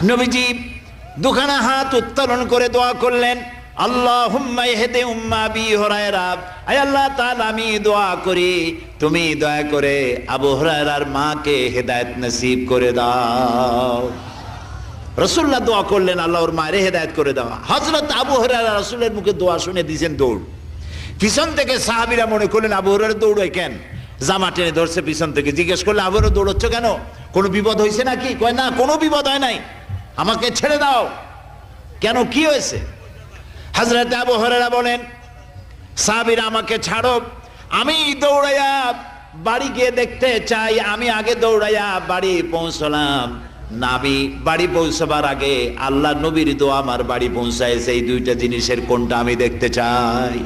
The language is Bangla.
নবীজি দুখানা হাত উত্তোলন করে দোয়া করলেন, আল্লাহুম্মা ইহদি উম্মা আবি হুরায়রা, আয় আল্লাহ তাআলা আমি দোয়া করি তুমি দয়া করে আবু হুরায়রার মাকে হেদায়েত নসিব করে দাও। রাসূলুল্লাহ দোয়া করলেন আল্লাহ ওর মায়ের হেদায়েত করে দাও। হযরত আবু হুরায়রা রাসূলের মুখে দোয়া শুনে দিয়েছেন দৌড়। পিছন থেকে সাহাবীরা মনে করলেন আবু হুরায়রা দৌড়ায় কেন, জামা টেনে ধরছে পিছন থেকে। জিজ্ঞেস করলে আবু হুরায়রা দৌড়চ্ছ কেন, কোনো বিপদ হয়েছে নাকি? কয় না, কোনো বিপদ হয় নাই, আমাকে ছেড়ে দাও। কেন, কি হয়েছে? হযরত আবু হুরায়রা বলেন, সাহাবীরা আমাকে ছাড়ো, আমি দৌড়াইয়া বাড়ি গিয়ে দেখতে চাই। আমি আগে দৌড়াইয়া বাড়ি পৌঁছলাম, নাবি বাড়ি পৌঁছবার আগে আল্লাহ নবীর দোয়া আমার বাড়ি পৌঁছায়। সেই দুইটা জিনিসের কোনটা আমি দেখতে চাই।